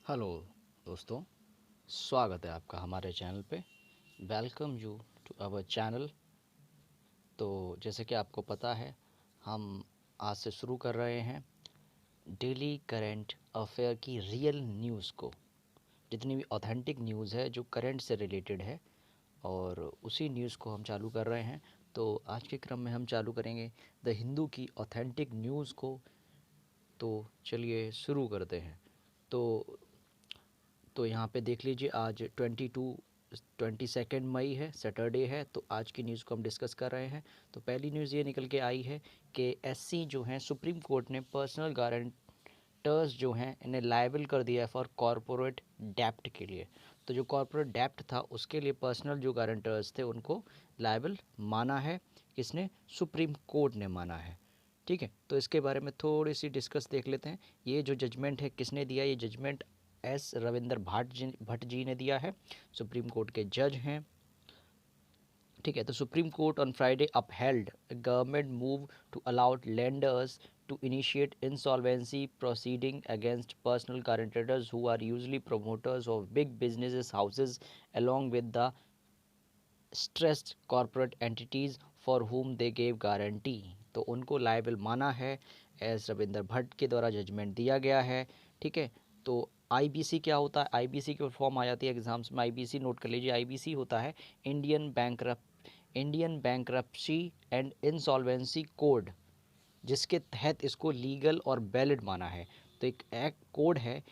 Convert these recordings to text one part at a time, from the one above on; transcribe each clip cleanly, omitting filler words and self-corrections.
Hello दोस्तों, स्वागत है आपका हमारे चैनल पे। Welcome you to our channel. तो जैसे कि आपको पता है, हम आज से शुरू कर रहे हैं डेली करंट अफेयर की रियल न्यूज़ को। जितनी भी ऑथेंटिक न्यूज़ है जो करंट से रिलेटेड है, और उसी न्यूज़ को हम चालू कर रहे हैं। तो आज के क्रम में हम चालू करेंगे द हिंदू की ऑथेंटिक न्यूज़ को। तो चलिए शुरू करते हैं। तो यहाँ पे देख लीजिए, आज 22 मई है, सैटरडे है। तो आज की न्यूज़ को हम डिस्कस कर रहे हैं। तो पहली न्यूज़ ये निकल के आई है कि एससी जो हैं, सुप्रीम कोर्ट ने पर्सनल गारंटर्स जो हैं इन्हें लायबल कर दिया है फॉर कॉरपोरेट डेप्ट के लिए। तो जो कॉरपोरेट डेप्ट था उसके लिए पर्सनल जो गारंटर्स थे उनको लायबल माना है। किसने? सुप्रीम कोर्ट ने माना है। ठीक है, तो इसके बारे में थोड़ी सी डिस्कस देख लेते हैं। ये जो जजमेंट है किसने दिया? ये जजमेंट एस रविंदर भट्ट जी ने दिया है, सुप्रीम कोर्ट के जज हैं। ठीक है, तो Supreme Court on Friday upheld government move to allowed lenders to initiate insolvency proceeding against personal guarantors who are usually promoters of big businesses houses along with the stressed corporate entities for whom they gave guarantee। तो उनको liable माना है। S Ravinder Bhatt के द्वारा judgement दिया गया है। ठीक है, तो आईबीसी क्या होता है? आईबीसी की फॉर्म आ जाती है एग्जाम्स में। आईबीसी नोट कर लीजिए, आईबीसी होता है Indian bankruptcy and insolvency code, जिसके तहत इसको लीगल और वैलिड माना है। तो एक एक्ट कोड है,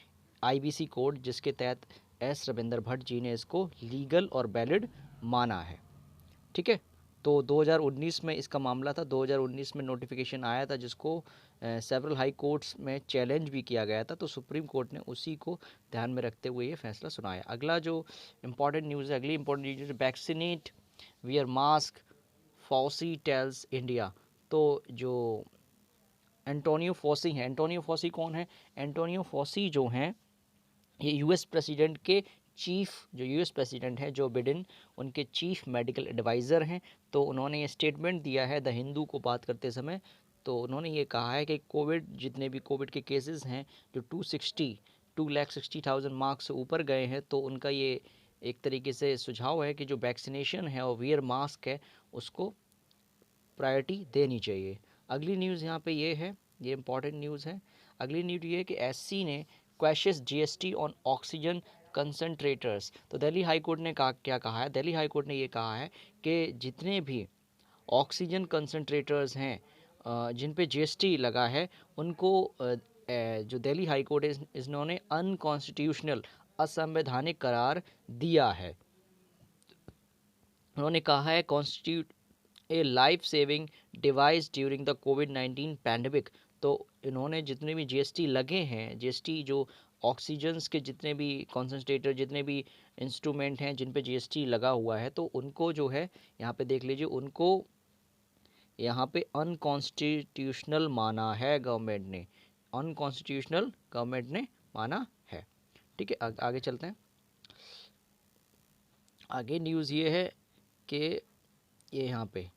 आईबीसी कोड, जिसके तहत एस रविंदर भट्ट जी ने इसको लीगल और वैलिड माना है। ठीक है, तो 2019 में इसका मामला था। 2019 में नोटिफिकेशन आया था जिसको सेवरल हाई कोर्ट्स में चैलेंज भी किया गया था। तो सुप्रीम कोर्ट ने उसी को ध्यान में रखते हुए ये फैसला सुनाया। अगला जो इम्पॉर्टेंट न्यूज़ है, अगली इम्पॉर्टेंट न्यूज़ है vaccinate wear mask Fauci tells India. तो जो एंटोनियो फॉसी हैं, एंटोनियो फॉसी कौन है? एंटोनियो फॉसी जो हैं ये यूएस प्रेसिडेंट के चीफ, जो यूएस प्रेसिडेंट हैं जो बिडेन, उनके चीफ मेडिकल एडवाइज़र हैं। तो उन्होंने ये स्टेटमेंट दिया है द हिंदू को बात करते समय। तो उन्होंने ये कहा है कि कोविड, जितने भी कोविड के केसेस हैं जो 2,60,000 मार्क्स से ऊपर गए हैं, तो उनका ये एक तरीके से सुझाव है कि जो वैक्सीनेशन है और वियर मास्क है उसको प्रायोरिटी देनी चाहिए। अगली न्यूज़ यहाँ पे ये है, ये इंपॉर्टेंट न्यूज़ है। अगली न्यूज़ ये है कि एससी ने questions GST on oxygen concentrators. तो दिल्ली हाई कोर्ट ने क्या कहा है? दिल्ली हाई कोर्ट ने ये कहा है कि जितने भी ऑक्सीजन कंसंट्रेटर्स हैं जिन पे जीएसटी लगा है, उनको जो दिल्ली हाई कोर्ट है इन्होंने अनकॉन्स्टिट्यूशनल, असंवैधानिक करार दिया है। उन्होंने कहा है constitute A life saving device during the covid pandemic. तो इन्होंने जितने भी जीएसटी लगे हैं, जीएसटी जो ऑक्सीजन्स के जितने भी कॉन्सनट्रेटर, जितने भी इंस्ट्रूमेंट हैं जिन पे जीएसटी लगा हुआ है, तो उनको जो है यहाँ पे देख लीजिए, उनको यहाँ पे अनकॉन्स्टिट्यूशनल माना है गवर्नमेंट ने। अनकॉन्स्टिट्यूशनल गवर्नमेंट ने माना है। ठीक है, आगे चलते हैं। आगे न्यूज़ ये है कि ये यहाँ पे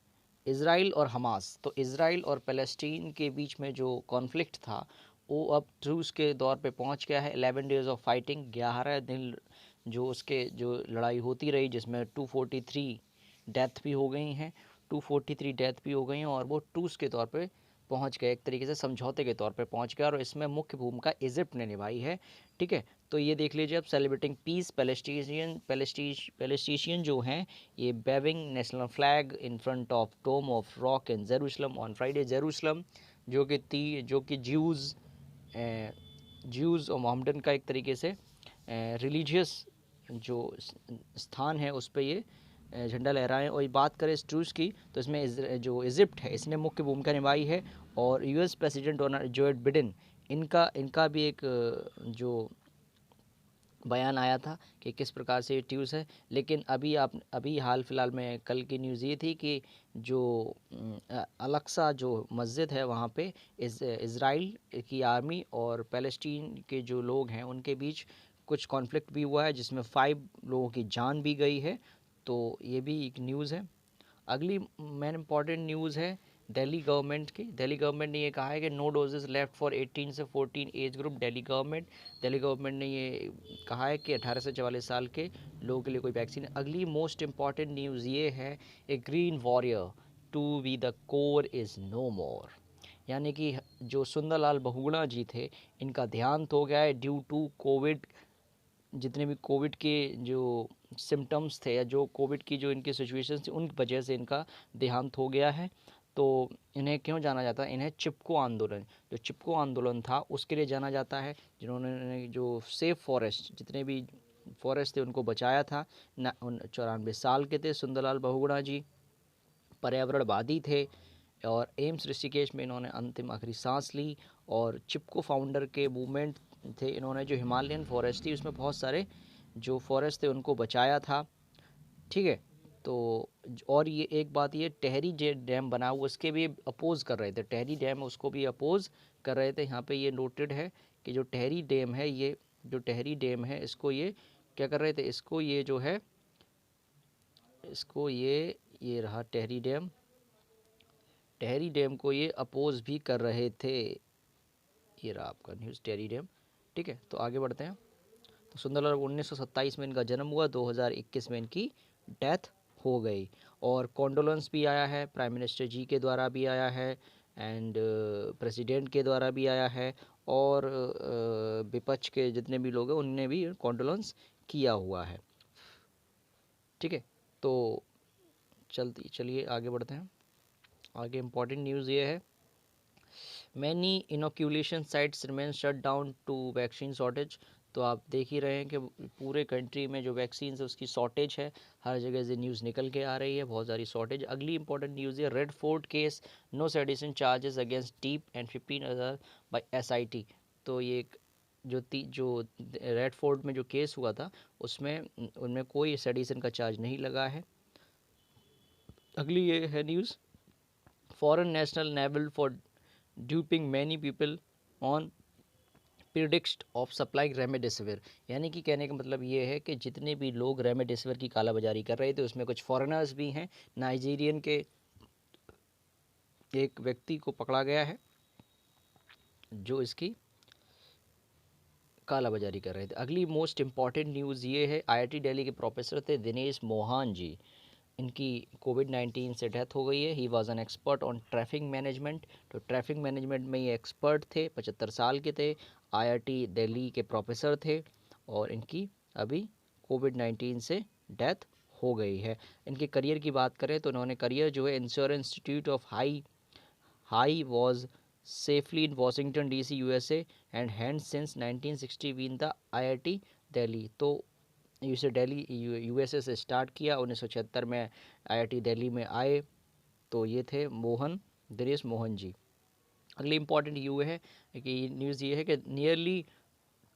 इज़राइल और हमास, तो इज़राइल और फ़लस्तीन के बीच में जो कॉन्फ्लिक्ट था वो अब ट्रूस के दौर पे पहुंच गया है। 11 डेज़ ऑफ फाइटिंग, 11 दिन जो उसके जो लड़ाई होती रही, जिसमें 243 डेथ भी हो गई हैं, 243 डेथ भी हो गई हैं, और वो ट्रूस के तौर पे पहुंच गए, एक तरीके से समझौते के तौर पे पहुंच गया, और इसमें मुख्य भूमिका इजिप्ट ने निभाई है। ठीक है, तो ये देख लीजिए, अब सेलिब्रेटिंग पीस, पैलेस्टीशियन जो हैं ये waving national flag in front of tomb of rock in Jerusalem on Friday. Jerusalem जो कि ज्यूज़ और मोहम्मदन का एक तरीके से रिलीजियस जो स्थान है उस पर ये झंडा लहराएं। और ये बात करें इस ट्रूस की, तो इसमें जो इजिप्ट है इसने मुख्य भूमिका निभाई है, और US president Donald Joe Biden, इनका भी एक जो बयान आया था कि किस प्रकार से ये ट्यूस है। लेकिन अभी हाल फिलहाल में कल की न्यूज़ ये थी कि जो अलक्सा जो मस्जिद है वहाँ पे इज़राइल की आर्मी और पैलेस्टीन के जो लोग हैं उनके बीच कुछ कॉन्फ्लिक्ट भी हुआ है, जिसमें 5 लोगों की जान भी गई है। तो ये भी एक न्यूज़ है। अगली मेन इम्पॉर्टेंट न्यूज़ है दिल्ली गवर्नमेंट ने ये कहा है कि नो डोजेस लेफ्ट फॉर 18 से 14 एज ग्रुप। दिल्ली गवर्नमेंट ने ये कहा है कि 18 से 44 साल के लोगों के लिए कोई वैक्सीन। अगली मोस्ट इम्पॉर्टेंट न्यूज़ ये है, a green warrior to be the core is no more. यानी कि जो सुंदरलाल बहुगुणा जी थे, इनका देहांत हो गया है ड्यू टू कोविड। जितने भी कोविड के जो सिम्टम्स थे या जो कोविड की जो इनकी सिचुएशन थी, उन वजह से इनका देहांत हो गया है। तो इन्हें क्यों जाना जाता है? इन्हें चिपको आंदोलन, जो चिपको आंदोलन था उसके लिए जाना जाता है, जिन्होंने जो सेफ फॉरेस्ट, जितने भी फॉरेस्ट थे उनको बचाया था। 94 साल के थे सुंदरलाल बहुगुणा जी, पर्यावरणवादी थे और एम्स ऋषिकेश में इन्होंने अंतिम आखिरी सांस ली। और चिपको फाउंडर के मूवमेंट थे, इन्होंने जो हिमालयन फॉरेस्ट थी उसमें बहुत सारे जो फॉरेस्ट थे उनको बचाया था। ठीक है, तो और ये एक बात, ये टेहरी डैम बना हुआ उसके भी अपोज कर रहे थे, टेहरी डैम उसको भी अपोज कर रहे थे। यहाँ पे ये नोटेड है कि जो टेहरी डैम है, ये जो टेहरी डैम है इसको ये क्या कर रहे थे, इसको ये जो है, इसको ये रहा टेहरी डैम, टेहरी डैम को ये अपोज भी कर रहे थे। ये रहा आपका न्यूज़ टेहरी डैम। ठीक है, तो आगे बढ़ते हैं। तो सुंदरलाल 1927 में इनका जन्म हुआ, 2021 में इनकी डेथ हो गई। और कॉन्डोलेंस भी आया है, प्राइम मिनिस्टर जी के द्वारा भी आया है एंड प्रेसिडेंट के द्वारा भी आया है, और विपक्ष के जितने भी लोग हैं उनने भी कॉन्डोलेंस किया हुआ है। ठीक है, तो चलिए आगे बढ़ते हैं। आगे इम्पॉर्टेंट न्यूज़ ये है, many inoculation sites remain shut down to vaccine shortage. तो आप देख ही रहे हैं कि पूरे कंट्री में जो वैक्सीन है उसकी शॉर्टेज है, हर जगह से न्यूज़ निकल के आ रही है, बहुत सारी शॉर्टेज। अगली इंपॉर्टेंट न्यूज़ है, Red Fort case, no sedition charges against Deep and 15 other by SIT. तो ये जो रेड फोर्ट में जो केस हुआ था उसमें उनमें कोई सेडिशन का चार्ज नहीं लगा है। अगली ये है news, foreign national naval for duping many people on predict of supply remdesivir. यानी कि कहने का मतलब ये है कि जितने भी लोग रेमडेसिविर की कालाबाजारी कर रहे थे उसमें कुछ फॉरेनर्स भी हैं। नाइजीरियन के एक व्यक्ति को पकड़ा गया है जो इसकी कालाबाजारी कर रहे थे। अगली मोस्ट इम्पॉर्टेंट न्यूज़ ये है, आईआईटी दिल्ली के प्रोफेसर थे दिनेश मोहन जी, इनकी कोविड-19 से डेथ हो गई है। He was an expert on traffic management. तो ट्रैफिक मैनेजमेंट में ये एक्सपर्ट थे, 75 साल के थे, आईआईटी दिल्ली के प्रोफेसर थे और इनकी अभी कोविड-19 से डेथ हो गई है। इनके करियर की बात करें तो इन्होंने करियर जो है insurance institute of high was safely in Washington DC USA and hand since 1960 been the IIT Delhi. तो यूएसए से स्टार्ट किया, 1976 में आईआईटी दिल्ली में आए। तो ये थे दिनेश मोहन जी। अगली इम्पॉर्टेंट न्यूज़ ये है कि nearly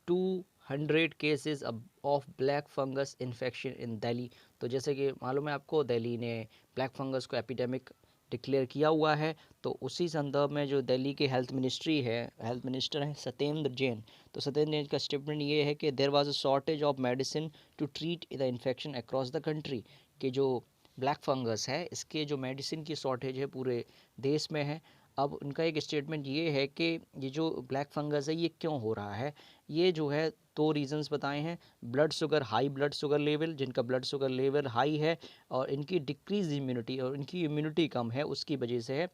200 cases of black fungus infection in Delhi. तो जैसे कि मालूम है आपको, दिल्ली ने ब्लैक फंगस को एपिडेमिक डिक्लेयर किया हुआ है। तो उसी संदर्भ में जो दिल्ली के हेल्थ मिनिस्टर हैं सत्येंद्र जैन। तो सत्येंद्र जैन का स्टेटमेंट ये है कि there was a shortage of medicine to treat the infection across the country. कि जो ब्लैक फंगस है इसके जो मेडिसिन की शॉर्टेज है पूरे देश में है। अब उनका एक स्टेटमेंट ये है कि ये जो ब्लैक फंगस है ये क्यों हो रहा है, ये जो है दो रीजंस बताए हैं। हाई ब्लड शुगर लेवल, जिनका ब्लड शुगर लेवल हाई है और इनकी डिक्रीज इम्यूनिटी और इनकी इम्यूनिटी कम है, उसकी वजह से है।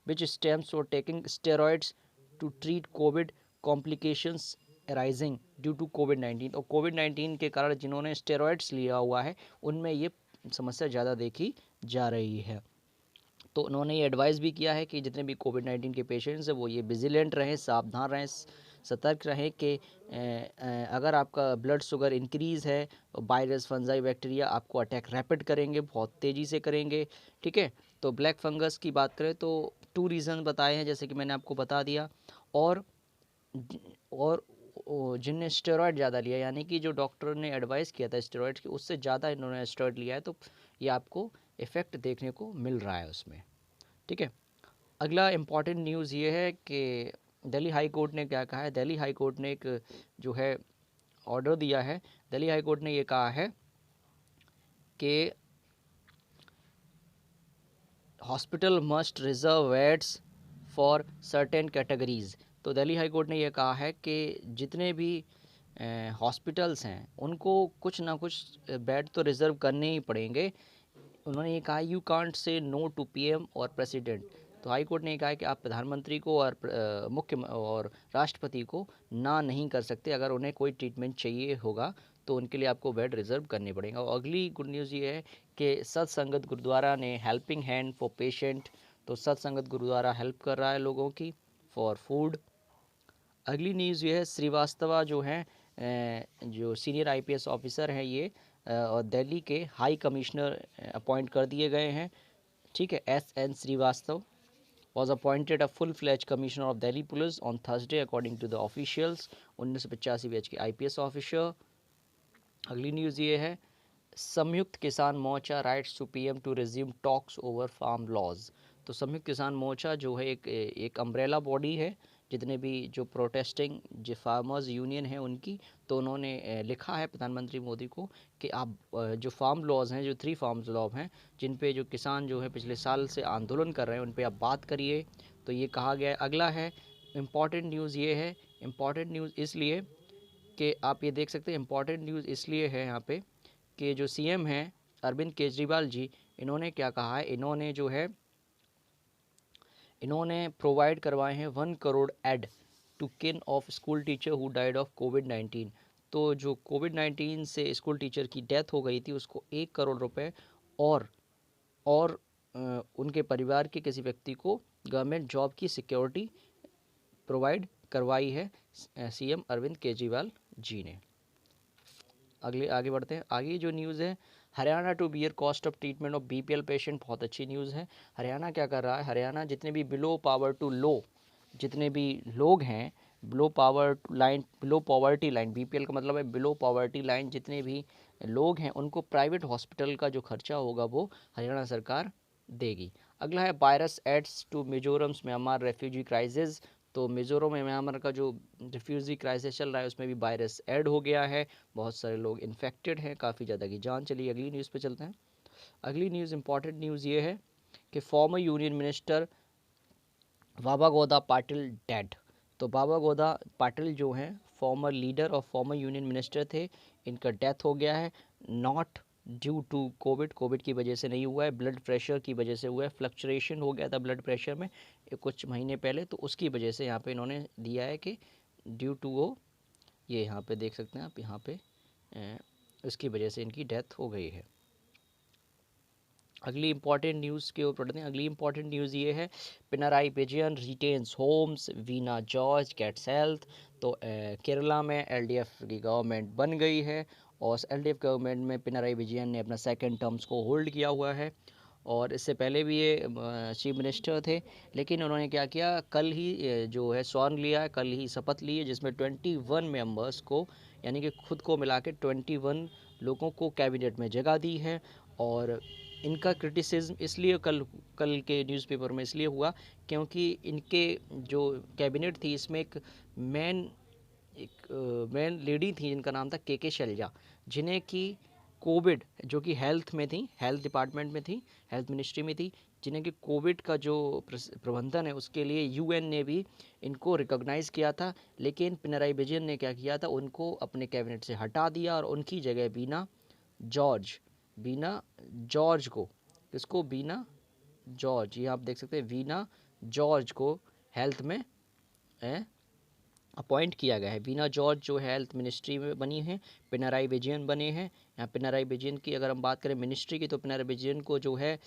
Which stems for taking steroids to treat COVID complications arising due to कोविड-19। और कोविड-19 के कारण जिन्होंने स्टेरॉइड्स लिया हुआ है उनमें ये समस्या ज़्यादा देखी जा रही है। तो उन्होंने ये एडवाइस भी किया है कि जितने भी कोविड-19 के पेशेंट्स हैं वो ये विजिलेंट रहें, सावधान रहें, सतर्क रहें कि अगर आपका ब्लड शुगर इंक्रीज़ है तो वायरस, फंजाई, बैक्टीरिया आपको अटैक रैपिड करेंगे, बहुत तेज़ी से करेंगे। ठीक है, तो ब्लैक फंगस की बात करें तो 2 रीज़न बताए हैं जैसे कि मैंने आपको बता दिया। और जिनने स्टेरॉयड ज़्यादा लिया, यानी कि जो डॉक्टर ने एडवाइस किया था स्टेरॉयड्स की उससे ज़्यादा इन्होंने स्टेरॉयड लिया है, तो ये आपको इफ़ेक्ट देखने को मिल रहा है उसमें। ठीक है, अगला इम्पॉर्टेंट न्यूज़ ये है कि दिल्ली हाई कोर्ट ने क्या कहा है। दिल्ली हाई कोर्ट ने एक जो है ऑर्डर दिया है। दिल्ली हाई कोर्ट ने ये कहा है कि hospital must reserve beds for certain categories. तो दिल्ली हाई कोर्ट ने यह कहा है कि जितने भी हॉस्पिटल्स हैं उनको कुछ ना कुछ बेड तो रिज़र्व करने ही पड़ेंगे। उन्होंने ये कहा you can't say no to PM और प्रेसिडेंट। तो हाई कोर्ट ने कहा है कि आप प्रधानमंत्री को और मुख्य और राष्ट्रपति को ना नहीं कर सकते। अगर उन्हें कोई ट्रीटमेंट चाहिए होगा तो उनके लिए आपको बेड रिजर्व करने पड़ेगा। और अगली गुड न्यूज़ ये है कि सत्संगत गुरुद्वारा ने हेल्पिंग हैंड फॉर पेशेंट। तो सत्संगत गुरुद्वारा हेल्प कर रहा है लोगों की फॉर फूड। अगली न्यूज़ ये है श्रीवास्तवा जो हैं जो सीनियर आईपीएस ऑफिसर हैं ये और दिल्ली के हाई कमिश्नर अपॉइंट कर दिए गए हैं। ठीक है, S N. Srivastava was appointed a full-fledged commissioner of Delhi Police on Thursday according to the officials। 1985 batch के आईपीएस ऑफिसर। अगली न्यूज़ ये है Samyukt Kisan Morcha writes to PM to resume talks over farm laws. तो संयुक्त किसान मोर्चा जो है एक अम्ब्रेला बॉडी है जितने भी जो प्रोटेस्टिंग जो फार्मर्स यूनियन है उनकी। तो उन्होंने लिखा है प्रधानमंत्री मोदी को कि आप जो फार्म लॉज हैं, जो 3 फार्म्स लॉ हैं जिन पे जो किसान जो है पिछले साल से आंदोलन कर रहे हैं उन पे आप बात करिए। तो ये कहा गया है। अगला है इम्पॉर्टेंट न्यूज़ ये है, इम्पॉर्टेंट न्यूज़ इसलिए कि आप ये देख सकते हैं इम्पॉर्टेंट न्यूज़ इसलिए है यहाँ पे कि जो सीएम हैं अरविंद केजरीवाल जी, इन्होंने क्या कहा है, इन्होंने जो है इन्होंने प्रोवाइड करवाए हैं 1 crore aid to kin of school teacher who died of कोविड-19। तो जो कोविड-19 से स्कूल टीचर की डेथ हो गई थी उसको 1 करोड़ रुपए और उनके परिवार के किसी व्यक्ति को गवर्नमेंट जॉब की सिक्योरिटी प्रोवाइड करवाई है सीएम अरविंद केजरीवाल जी ने। आगे बढ़ते हैं। आगे जो न्यूज़ है Haryana to bear cost of treatment of BPL patient. बहुत अच्छी न्यूज़ है। हरियाणा क्या कर रहा है, हरियाणा जितने भी बिलो जितने भी लोग हैं बिलो पॉवर्टी लाइन, बीपीएल का मतलब है बिलो पॉवर्टी लाइन, जितने भी लोग हैं उनको प्राइवेट हॉस्पिटल का जो खर्चा होगा वो हरियाणा सरकार देगी। अगला है virus aids to Mizoram's Myanmar refugee crisis. तो मिज़ोरम में म्यांमार का जो रिफ्यूज़ी क्राइसिस चल रहा है उसमें भी वायरस ऐड हो गया है, बहुत सारे लोग इन्फेक्टेड हैं, काफ़ी ज़्यादा की जान चली। अगली न्यूज़ पे चलते हैं। अगली न्यूज़ इंपॉर्टेंट न्यूज़ ये है कि फॉर्मर यूनियन मिनिस्टर बाबा गौदा पाटिल डेड। तो बाबा गौदा पाटिल जो हैं फॉर्मर लीडर और फॉर्मर यूनियन मिनिस्टर थे, इनका डेथ हो गया है। नॉट ड्यू टू कोविड की वजह से नहीं हुआ है, ब्लड प्रेशर की वजह से हुआ है। फ्लक्चुएशन हो गया था ब्लड प्रेशर में कुछ महीने पहले, तो उसकी वजह से यहाँ पे इन्होंने दिया है कि ड्यू टू वो, ये यहाँ पे देख सकते हैं आप, यहाँ पे उसकी वजह से इनकी डेथ हो गई है। अगली इंपॉर्टेंट न्यूज़ के ऊपर पढ़ते हैं। अगली इंपॉर्टेंट न्यूज़ ये है Pinarayi Vijayan retains homes, Veena George gets health. तो केरला में एलडीएफ की गवर्नमेंट बन गई है और एलडीएफ गवर्नमेंट में पिनराई विजयन ने अपना सेकंड टर्म्स को होल्ड किया हुआ है और इससे पहले भी ये चीफ मिनिस्टर थे। लेकिन उन्होंने क्या किया, कल ही जो है स्वर्ण लिया है, कल ही शपथ ली है, जिसमें 21 मेंबर्स को यानी कि खुद को मिला के 21 लोगों को कैबिनेट में जगह दी है। और इनका क्रिटिसिज्म इसलिए कल के न्यूज़पेपर में इसलिए हुआ क्योंकि इनके जो कैबिनेट थी इसमें एक मेन लेडी थी जिनका नाम था के शैलजा, जिन्हें कि कोविड जो कि हेल्थ में थी, हेल्थ डिपार्टमेंट में थी, हेल्थ मिनिस्ट्री में थी, जिन्हें कि कोविड का जो प्रबंधन है उसके लिए यूएन ने भी इनको रिकॉग्नाइज़ किया था। लेकिन पिनराई विजयन ने क्या किया था, उनको अपने कैबिनेट से हटा दिया और उनकी जगह बीना जॉर्ज को, किसको, बीना जॉर्ज, ये आप देख सकते हैं, वीना जॉर्ज को हेल्थ में अपॉइंट किया गया है। बीना जॉर्ज जो है हेल्थ मिनिस्ट्री में बनी है, पिनराई विजयन बने हैं। यहाँ पिनराई विजयन की अगर हम बात करें मिनिस्ट्री की, तो पिनराई विजयन को जो है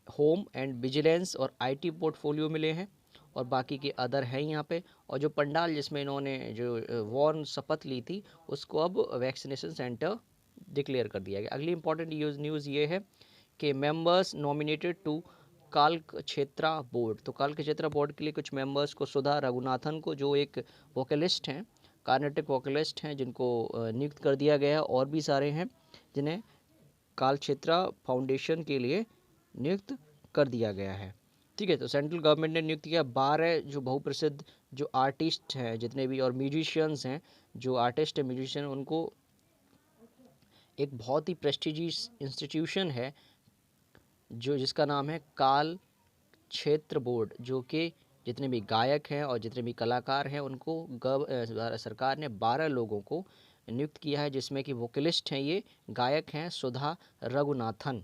होम एंड विजिलेंस और आईटी पोर्टफोलियो मिले हैं और बाकी के अदर हैं यहाँ पे। और जो पंडाल जिसमें इन्होंने जो वॉर्न शपथ ली थी उसको अब वैक्सीनेशन सेंटर डिक्लेयर कर दिया गया। अगली इंपॉर्टेंट न्यूज़ ये है कि मेंबर्स नॉमिनेटेड टू काल्क क्षेत्रा बोर्ड। तो काल्क क्षेत्रा बोर्ड के लिए कुछ मेंबर्स को, सुधा रघुनाथन को जो एक वोकलिस्ट हैं, कार्नेटिक वोकलिस्ट हैं, जिनको नियुक्त कर दिया गया है। और भी सारे हैं जिन्हें काल क्षेत्रा फाउंडेशन के लिए नियुक्त कर दिया गया है। ठीक है, तो सेंट्रल गवर्नमेंट ने नियुक्त किया 12 जो बहुप्रसिद्ध जो आर्टिस्ट हैं जितने भी और म्यूजिशियंस हैं, जो आर्टिस्ट है म्यूजिशियन, उनको एक बहुत ही प्रेस्टिजियस इंस्टीट्यूशन है जो जिसका नाम है काल क्षेत्र बोर्ड, जो कि जितने भी गायक हैं और जितने भी कलाकार हैं उनको सरकार ने 12 लोगों को नियुक्त किया है, जिसमें कि वोकलिस्ट हैं, ये गायक हैं सुधा रघुनाथन,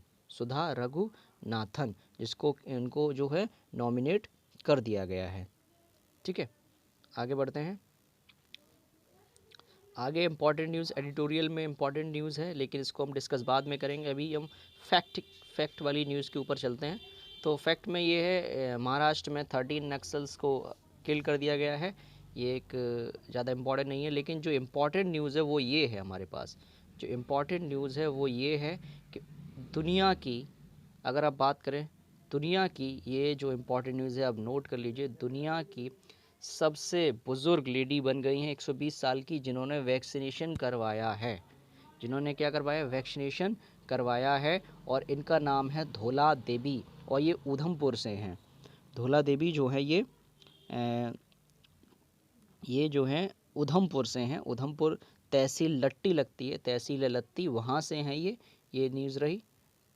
जिसको इनको जो है नॉमिनेट कर दिया गया है। ठीक है, आगे बढ़ते हैं। आगे इम्पॉर्टेंट न्यूज़, एडिटोरियल में इम्पॉर्टेंट न्यूज़ है, लेकिन इसको हम डिस्कस बाद में करेंगे। अभी हम फैक्ट वाली न्यूज़ के ऊपर चलते हैं। तो फैक्ट में ये है, महाराष्ट्र में 13 नक्सल्स को किल कर दिया गया है। ये एक ज़्यादा इम्पॉर्टेंट नहीं है, लेकिन जो इम्पॉर्टेंट न्यूज़ है वो ये है, हमारे पास जो इम्पॉर्टेंट न्यूज़ है वो ये है कि दुनिया की, अगर आप बात करें दुनिया की, ये जो इम्पॉर्टेंट न्यूज़ है आप नोट कर लीजिए, दुनिया की सबसे बुज़ुर्ग लेडी बन गई हैं 120 साल की, जिन्होंने वैक्सीनेशन करवाया है। जिन्होंने क्या करवाया? वैक्सीनेशन करवाया है। और इनका नाम है धोला देवी, और ये उधमपुर से हैं। धोला देवी जो है ये जो हैं उधमपुर से हैं। उधमपुर तहसील लट्टी लगती है, तहसील लत्ती, वहाँ से हैं ये न्यूज़ रही।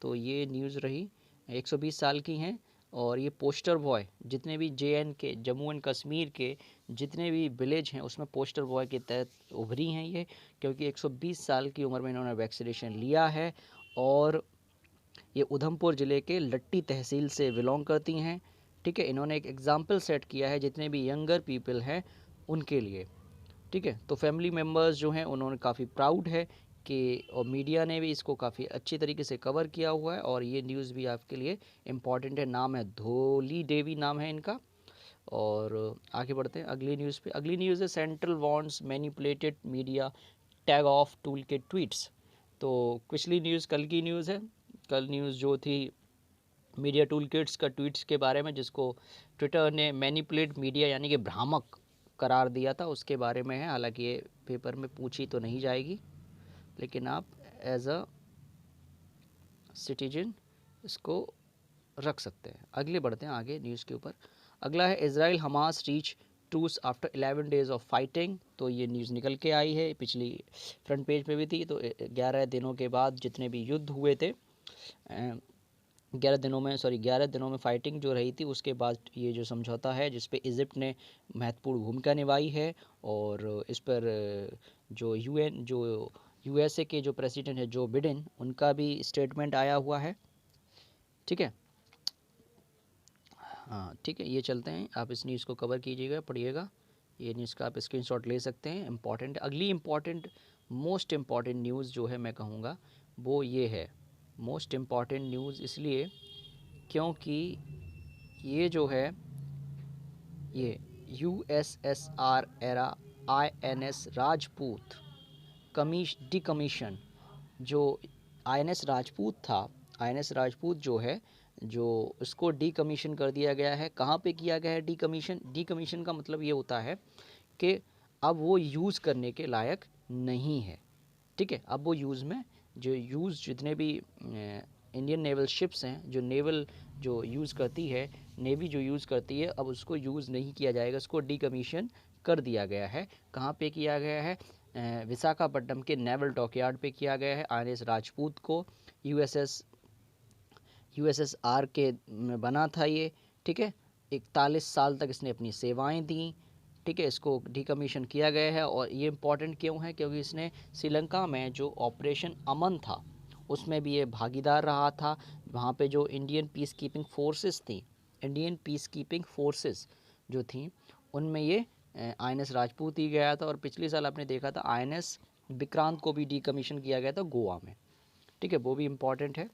तो ये न्यूज़ रही, 120 साल की हैं। और ये पोस्टर बॉय, जितने भी JNK जम्मू एंड कश्मीर के जितने भी विलेज हैं उसमें पोस्टर बॉय के तहत उभरी हैं ये, क्योंकि 120 साल की उम्र में इन्होंने वैक्सीनेशन लिया है। और ये उधमपुर ज़िले के लट्टी तहसील से बिलोंग करती हैं। ठीक है, इन्होंने एक एग्ज़ाम्पल सेट किया है जितने भी यंगर पीपल हैं उनके लिए। ठीक है, तो फैमिली मेम्बर्स जो हैं उन्होंने काफ़ी प्राउड है कि, और मीडिया ने भी इसको काफ़ी अच्छी तरीके से कवर किया हुआ है। और ये न्यूज़ भी आपके लिए इम्पॉर्टेंट है। नाम है धोली देवी, नाम है इनका। और आगे बढ़ते हैं अगली न्यूज़ पे। अगली न्यूज़ है central wants manipulated media tag of tool के ट्वीट्स। तो पिछली न्यूज़ कल की न्यूज़ है। कल न्यूज़ जो थी मीडिया टूल किट्स का ट्वीट्स के बारे में, जिसको ट्विटर ने मैनिपुलेट मीडिया यानी कि भ्रामक करार दिया था, उसके बारे में है। हालांकि ये पेपर में पूछी तो नहीं जाएगी, लेकिन आप एज अ सिटीजन इसको रख सकते हैं। अगले बढ़ते हैं आगे न्यूज़ के ऊपर। अगला है Israel Hamas reach truce after 11 days of fighting. तो ये न्यूज़ निकल के आई है, पिछली फ्रंट पेज पे भी थी। तो 11 दिनों के बाद जितने भी युद्ध हुए थे, 11 दिनों में फाइटिंग जो रही थी, उसके बाद ये जो समझौता है जिस पे इजिप्ट ने महत्वपूर्ण भूमिका निभाई है। और इस पर जो USA के जो प्रेसिडेंट है जो बिडेन, उनका भी स्टेटमेंट आया हुआ है। ठीक है, हाँ ठीक है, ये चलते हैं। आप इस न्यूज़ को कवर कीजिएगा, पढ़िएगा। ये न्यूज़ का आप स्क्रीनशॉट ले सकते हैं, इम्पॉर्टेंट। अगली इम्पॉर्टेंट मोस्ट इम्पॉर्टेंट न्यूज़ जो है मैं कहूँगा वो ये है। मोस्ट इम्पॉर्टेंट न्यूज़ इसलिए क्योंकि ये जो है ये USSR era INS Rajput decommission, जो INS राजपूत था, INS राजपूत जो है, जो इसको डीकमीशन कर दिया गया है। कहाँ पे किया गया है डीकमीशन? डीकमीशन का मतलब ये होता है कि अब वो यूज़ करने के लायक नहीं है। ठीक है, अब वो जितने भी इंडियन नेवल शिप्स हैं, जो नेवल जो यूज़ करती है, नेवी जो यूज़ करती है, अब उसको यूज़ नहीं किया जाएगा, उसको डीकमीशन कर दिया गया है। कहाँ पे किया गया है? विशाखापट्टनम के नेवल डॉकयार्ड पे किया गया है। INS राजपूत को USSR के में बना था ये। ठीक है, 41 साल तक इसने अपनी सेवाएं दी। ठीक है, इसको डीकमीशन किया गया है। और ये इम्पोर्टेंट क्यों है? क्योंकि इसने श्रीलंका में जो ऑपरेशन अमन था उसमें भी ये भागीदार रहा था। वहाँ पे जो इंडियन पीस कीपिंग फोर्सेस थी, इंडियन पीस कीपिंग फोर्सेस जो थी, उनमें ये INS राजपूत ही गया था। और पिछले साल आपने देखा था INS विक्रांत को भी डीकमीशन किया गया था गोवा में। ठीक है, वो भी इम्पॉर्टेंट है।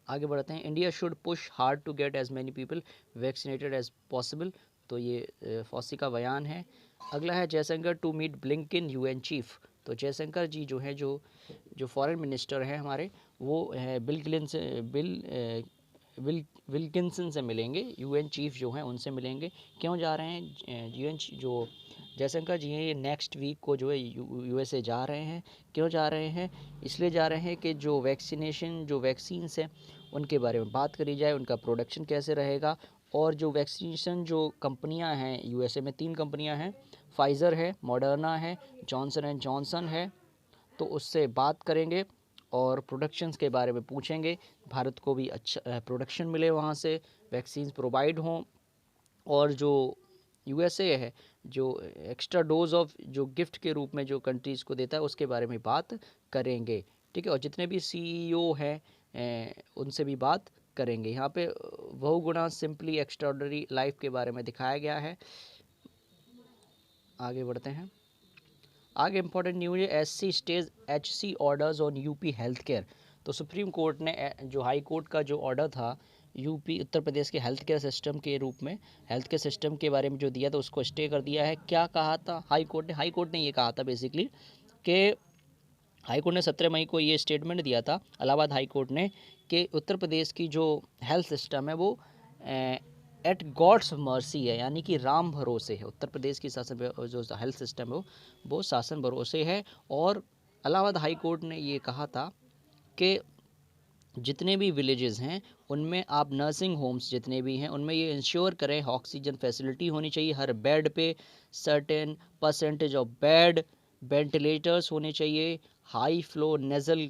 आगे बढ़ते हैं। India should push hard to get as many people vaccinated as possible. तो ये फॉसी का बयान है। अगला है Jaishankar to meet Blinken UN chief. तो जयशंकर जी जो हैं, जो फॉरेन मिनिस्टर हैं हमारे, वो विल्किंसन से मिलेंगे। UN चीफ जो हैं उनसे मिलेंगे। क्यों जा रहे हैं? UN जो जयशंकर जी हैं, ये नेक्स्ट वीक को जो है USA जा रहे हैं। क्यों जा रहे हैं? इसलिए जा रहे हैं कि जो वैक्सीन्स हैं उनके बारे में बात करी जाए, उनका प्रोडक्शन कैसे रहेगा। और जो वैक्सीनेशन जो कंपनियां हैं USA में, 3 कंपनियां हैं, फाइज़र है, मॉडर्ना है, जॉनसन एंड जॉनसन है। तो उससे बात करेंगे और प्रोडक्शंस के बारे में पूछेंगे, भारत को भी अच्छा प्रोडक्शन मिले, वहाँ से वैक्सीन प्रोवाइड हों, और जो यूएसए है जो एक्स्ट्रा डोज ऑफ जो गिफ्ट के रूप में जो कंट्रीज़ को देता है उसके बारे में बात करेंगे, ठीक है। और जितने भी सीईओ हैं उनसे भी बात करेंगे। यहाँ पे बहुगुणा सिंपली एक्स्ट्राऑर्डिनरी लाइफ के बारे में दिखाया गया है। आगे बढ़ते हैं। आगे इंपॉर्टेंट न्यूज़ है, SC stage HC orders on UP health care. तो सुप्रीम कोर्ट ने जो हाई कोर्ट का जो ऑर्डर था यूपी उत्तर प्रदेश के हेल्थ केयर सिस्टम के रूप में, हेल्थ केयर सिस्टम के बारे में जो दिया था उसको स्टे कर दिया है। क्या कहा था हाई कोर्ट ने ये कहा था बेसिकली कि हाई कोर्ट ने 17 मई को ये स्टेटमेंट दिया था, इलाहाबाद हाई कोर्ट ने, कि उत्तर प्रदेश की जो हेल्थ सिस्टम है वो एट गॉड्स मर्सी है, यानी कि राम भरोसे है। उत्तर प्रदेश की शासन जो हेल्थ सिस्टम है वो शासन भरोसे है। और इलाहाबाद हाई कोर्ट ने ये कहा था कि जितने भी विलेजेस हैं उनमें आप नर्सिंग होम्स जितने भी हैं उनमें ये इंश्योर करें ऑक्सीजन फैसिलिटी होनी चाहिए, हर बेड पे certain percentage of bed, ventilators होने चाहिए, हाई फ्लो नेज़ल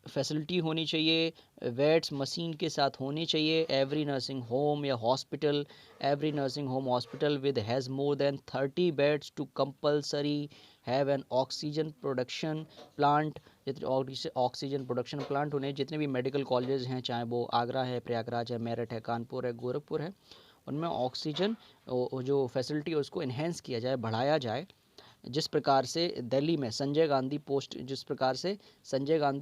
फैसिलिटी होनी चाहिए, वेट्स मशीन के साथ होनी चाहिए। एवरी नर्सिंग होम या hospital, every nursing home hospital with has more than 30 beds to compulsory have an oxygen production plant. जितने ऑक्सीजन प्रोडक्शन प्लांट होने, जितने भी मेडिकल कॉलेजेस हैं, चाहे वो आगरा है, प्रयागराज है, मेरठ है, कानपुर है, गोरखपुर है, उनमें ऑक्सीजन जो फैसिलिटी है उसको इन्हेंस किया जाए, बढ़ाया जाए। जिस प्रकार से दिल्ली में Sanjay Gandhi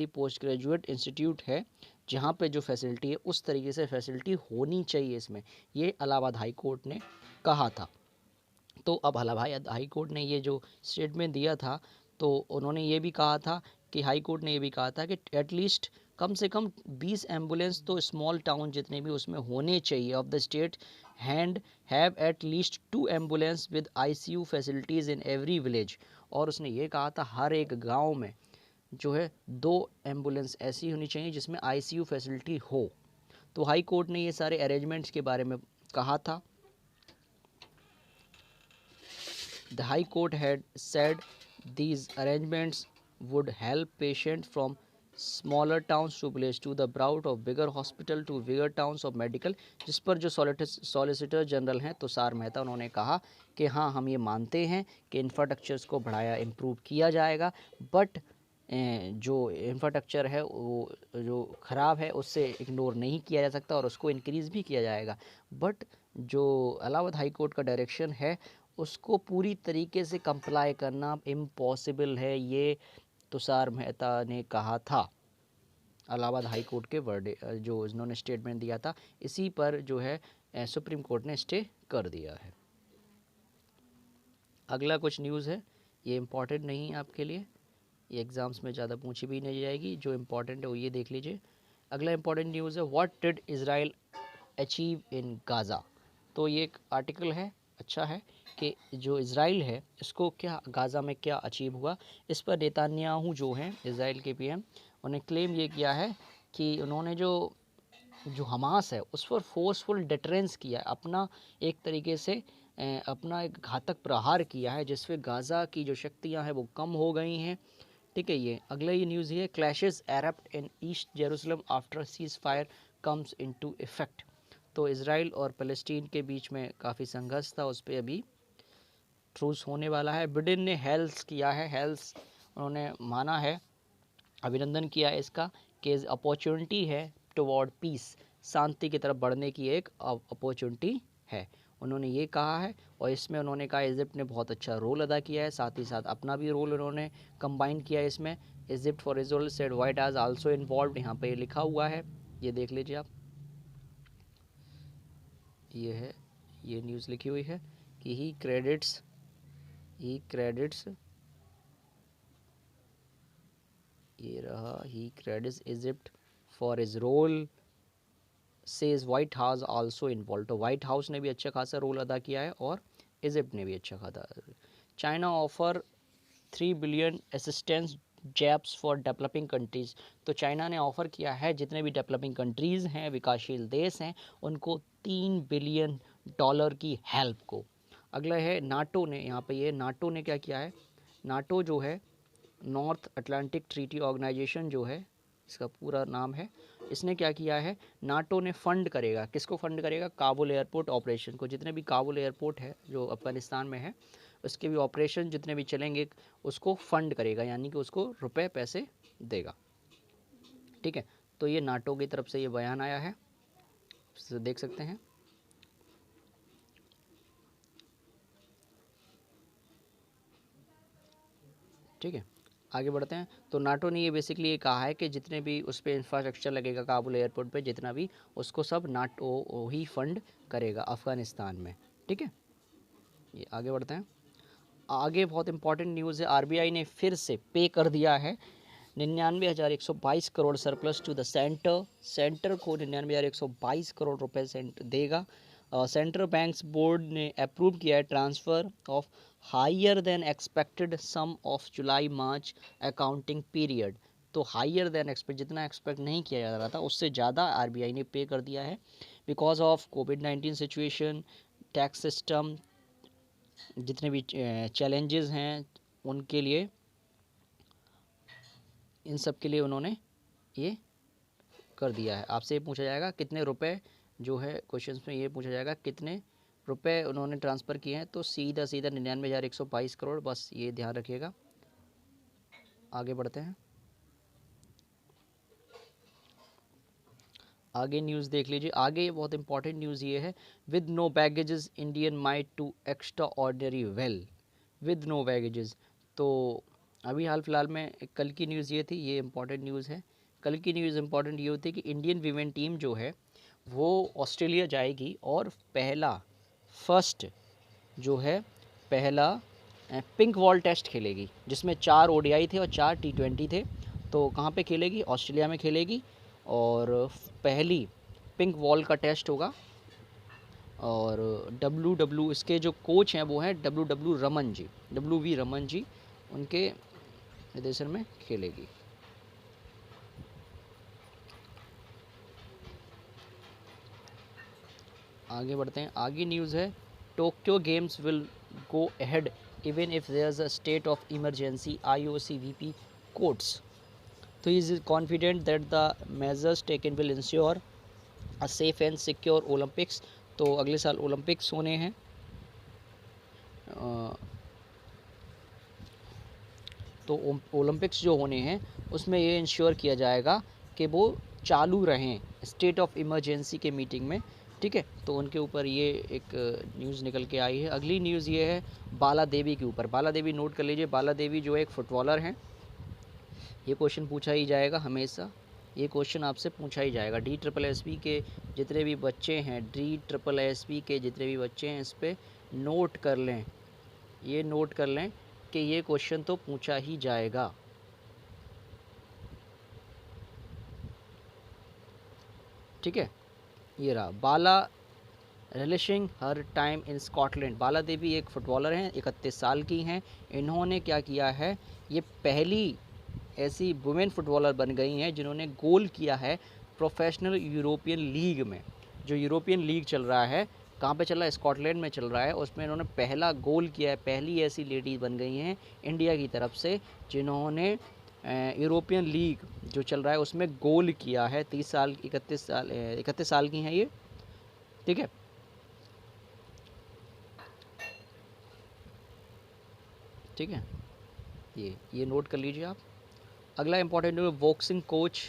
post graduate institute है जहाँ पे जो फैसिलिटी है उस तरीके से फैसिलिटी होनी चाहिए इसमें, ये इलाहाबाद हाई कोर्ट ने कहा था। तो अब इलाहाबाद हाई कोर्ट ने ये जो स्टेटमेंट दिया था तो उन्होंने ये भी कहा था कि हाई कोर्ट ने ये भी कहा था कि एटलीस्ट कम से कम 20 एम्बुलेंस तो स्मॉल टाउन जितने भी उसमें होने चाहिए of the state hand have at least 2 ambulance with ICU facilities in every village. और उसने ये कहा था हर एक गांव में जो है 2 एम्बुलेंस ऐसी होनी चाहिए जिसमें आईसीयू फैसिलिटी हो। तो हाई कोर्ट ने ये सारे अरेंजमेंट्स के बारे में कहा था। The High Court had said these arrangements would help patients from smaller towns to village to the route of bigger hospital to bigger towns of medical। जिस पर जो सॉलिसिटर जनरल हैं तुषार मेहता, उन्होंने कहा कि हाँ हम ये मानते हैं कि इंफ्रास्ट्रक्चर्स को बढ़ाया इम्प्रूव किया जाएगा, बट जो इंफ्रास्ट्रक्चर है वो जो ख़राब है उससे इग्नोर नहीं किया जा सकता और उसको इंक्रीज़ भी किया जाएगा। बट जो इलाहाबाद हाई कोर्ट का डायरेक्शन है उसको पूरी तरीके से कंप्लाई करना इम्पॉसिबल है, ये तुषार मेहता ने कहा था। इलाहाबाद हाई कोर्ट के वर्ड जो इन्होंने स्टेटमेंट दिया था इसी पर जो है सुप्रीम कोर्ट ने स्टे कर दिया है। अगला कुछ न्यूज़ है, ये इम्पॉर्टेंट नहीं है आपके लिए, ये एग्ज़ाम्स में ज़्यादा पूछी भी नहीं जाएगी, जो इम्पॉर्टेंट है वो ये देख लीजिए। अगला इम्पॉर्टेंट न्यूज़ है, what did Israel achieve in Gaza. तो ये एक आर्टिकल है, अच्छा है कि जो इज़राइल है इसको क्या गाज़ा में क्या अचीव हुआ। इस पर नेतान्याहू जो हैं इज़राइल के पीएम, उन्हें क्लेम ये किया है कि उन्होंने जो हमास है उस पर फोर्सफुल डिटरेंस किया, अपना एक तरीके से अपना एक घातक प्रहार किया है जिससे गाज़ा की जो शक्तियां हैं वो कम हो गई हैं, ठीक है। ये अगला ये न्यूज़ है, clashes erupt in east Jerusalem after ceasefire comes into effect. तो इसराइल और फ़लस्तीन के बीच में काफ़ी संघर्ष था, उस पर अभी ट्रूस होने वाला है। बिडेन ने हेल्स किया है, हेल्स उन्होंने माना है, अभिनंदन किया है इसका कि अपॉर्चुनिटी है टुवर्ड पीस, शांति की तरफ बढ़ने की एक अपॉर्चुनिटी है, उन्होंने ये कहा है। और इसमें उन्होंने कहा इजिप्ट ने बहुत अच्छा रोल अदा किया है, साथ ही साथ अपना भी रोल उन्होंने कंबाइन किया है इसमें। Egypt for Israel said white has also involved, यहाँ पे लिखा हुआ है, ये देख लीजिए आप, ये है, ये न्यूज़ लिखी हुई है कि ही क्रेडिट्स ये रहा, he credits Egypt for his role says White House also involve. तो व्हाइट हाउस ने भी अच्छा खासा रोल अदा किया है और इजिप्ट ने भी अच्छा खासा। China offer 3 billion assistance jabs for developing countries. तो चाइना ने ऑफ़र किया है जितने भी डेवलपिंग कंट्रीज़ हैं, विकासशील देश हैं, उनको 3 बिलियन डॉलर की हेल्प को। अगला है नाटो ने, यहाँ पे ये नाटो ने क्या किया है, नाटो जो है नॉर्थ अटलांटिक ट्रीटी ऑर्गेनाइजेशन जो है, इसका पूरा नाम है, इसने क्या किया है, नाटो ने फंड करेगा, किसको फंड करेगा, काबुल एयरपोर्ट ऑपरेशन को। जितने भी काबुल एयरपोर्ट है जो अफगानिस्तान में है, उसके भी ऑपरेशन जितने भी चलेंगे उसको फंड करेगा, यानी कि उसको रुपए पैसे देगा। ठीक है, तो ये नाटो की तरफ से ये बयान आया है, देख सकते हैं। ठीक है, आगे बढ़ते हैं। तो नाटो ने ये बेसिकली ये कहा है कि जितने भी उस पर इंफ्रास्ट्रक्चर लगेगा काबुल एयरपोर्ट पे, जितना भी, उसको सब नाटो ही फंड करेगा अफ़गानिस्तान में। ठीक है, ये आगे बढ़ते हैं। आगे बहुत इंपॉर्टेंट न्यूज़ है, आरबीआई ने फिर से पे कर दिया है 99,122 crore surplus to the centre. Centre को 99,122 करोड़ रुपए देगा। सेंट्रल बैंक्स बोर्ड ने अप्रूव किया है transfer of higher than expected sum of July March accounting period. तो हायर देन एक्सपेक्ट, जितना एक्सपेक्ट नहीं किया जा रहा था उससे ज़्यादा आरबीआई ने पे कर दिया है, because of covid situation, tax system, जितने भी चैलेंजेस हैं उनके लिए, इन सब के लिए उन्होंने ये कर दिया है। आपसे ये पूछा जाएगा कितने रुपए, जो है क्वेश्चंस में ये पूछा जाएगा कितने रुपए उन्होंने ट्रांसफ़र किए हैं, तो सीधा सीधा 99,122 करोड़, बस ये ध्यान रखिएगा। आगे बढ़ते हैं। आगे न्यूज़ देख लीजिए। आगे बहुत इंपॉर्टेंट न्यूज़ ये है, with no baggages Indian might to extraordinary well. With no baggages, तो अभी हाल फिलहाल में एक कल की न्यूज़ ये थी, ये इंपॉर्टेंट न्यूज़ है। कल की न्यूज़ इंपॉर्टेंट ये होती है कि इंडियन वीमेन टीम जो है वो ऑस्ट्रेलिया जाएगी और फर्स्ट जो है पहला पिंक वॉल टेस्ट खेलेगी, जिसमें 4 ओडीआई थे और 4 टी20 थे। तो कहाँ पे खेलेगी, ऑस्ट्रेलिया में खेलेगी, और पहली पिंक वॉल का टेस्ट होगा। और इसके जो कोच हैं वो हैं डब्ल्यू वी रमन जी, उनके निर्देशन में खेलेगी। आगे बढ़ते हैं। आगे न्यूज़ है, Tokyo games will go ahead even if there is a state of emergency, IOC VP quotes. तो he is confident that the measures taken will ensure a safe and secure Olympics. तो अगले साल Olympics होने हैं, तो Olympics जो होने हैं उसमें ये इंश्योर किया जाएगा कि वो चालू रहें स्टेट ऑफ इमरजेंसी के मीटिंग में। ठीक है, तो उनके ऊपर ये एक न्यूज़ निकल के आई है। अगली न्यूज़ ये है बाला देवी के ऊपर। बाला देवी नोट कर लीजिए, बाला देवी जो एक फुटबॉलर हैं, ये क्वेश्चन पूछा ही जाएगा हमेशा, ये क्वेश्चन आपसे पूछा ही जाएगा। DSSB के जितने भी बच्चे हैं, DSSB के जितने भी बच्चे हैं, इस पर नोट कर लें, ये नोट कर लें कि ये क्वेश्चन तो पूछा ही जाएगा। ठीक है, ये रहा Bala relishing her time in Scotland. Bala Devi एक फ़ुटबॉलर हैं, 31 साल की हैं। इन्होंने क्या किया है, ये पहली ऐसी वुमेन फुटबॉलर बन गई हैं जिन्होंने गोल किया है प्रोफेशनल यूरोपियन लीग में। जो यूरोपियन लीग चल रहा है, कहाँ पे चल रहा है, स्कॉटलैंड में चल रहा है, उसमें इन्होंने पहला गोल किया है। पहली ऐसी लेडी बन गई हैं इंडिया की तरफ से जिन्होंने यूरोपियन लीग जो चल रहा है उसमें गोल किया है। 31 साल की हैं ये। ठीक है, ठीक है, ये नोट कर लीजिए आप। अगला इंपॉर्टेंट है, बॉक्सिंग कोच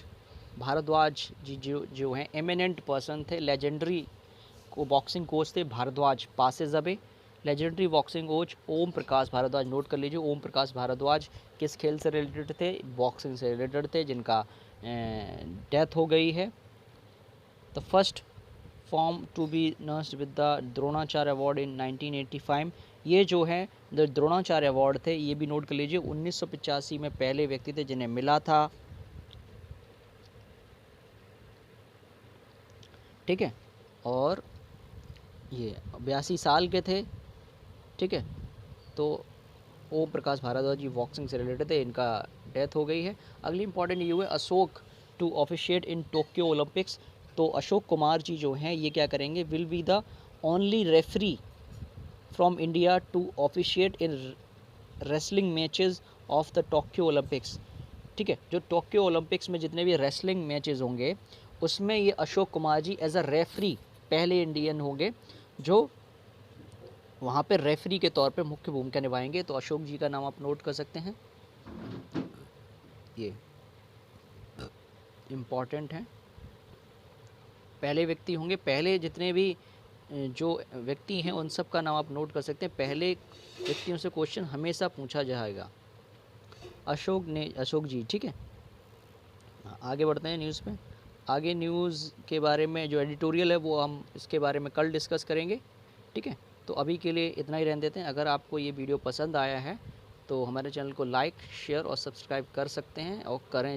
भारद्वाज जी जो हैं एमिनेंट पर्सन थे, लेजेंडरी को बॉक्सिंग कोच थे Bhardwaj पासेजबे। Legendary boxing coach Om Prakash Bhardwaj, note कर लीजिए। ओम प्रकाश भारद्वाज किस खेल से रिलेटेड थे, बॉक्सिंग से रिलेटेड थे, जिनका डेथ हो गई है। The first form to be nursed with the Dronacharya award in 1985। ये जो है द द्रोणाचार्य अवार्ड थे, ये भी नोट कर लीजिए, 1985 में पहले व्यक्ति थे जिन्हें मिला था। ठीक है, और ये 82 साल के थे। ठीक है, तो ओम प्रकाश भारद्वाज जी बॉक्सिंग से रिलेटेड थे, इनका डेथ हो गई है। अगली इंपॉर्टेंट ये हुए Ashok to officiate in Tokyo Olympics. तो अशोक कुमार जी जो हैं ये क्या करेंगे, will be the only referee from India to officiate in wrestling matches of the Tokyo Olympics. ठीक है, जो टोक्यो ओलंपिक्स में जितने भी रेसलिंग मैचेस होंगे उसमें ये अशोक कुमार जी एज अ रेफरी पहले इंडियन होंगे जो वहाँ पे रेफरी के तौर पे मुख्य भूमिका निभाएंगे। तो अशोक जी का नाम आप नोट कर सकते हैं, ये इम्पॉर्टेंट है, पहले व्यक्ति होंगे। पहले जितने भी जो व्यक्ति हैं उन सब का नाम आप नोट कर सकते हैं, पहले व्यक्तियों से क्वेश्चन हमेशा पूछा जाएगा। अशोक जी, ठीक है। आगे बढ़ते हैं न्यूज़ पे। आगे न्यूज़ के बारे में जो एडिटोरियल है वो हम इसके बारे में कल डिस्कस करेंगे, ठीक है। तो अभी के लिए इतना ही रहने देते हैं। अगर आपको ये वीडियो पसंद आया है तो हमारे चैनल को लाइक, शेयर और सब्सक्राइब कर सकते हैं और करें।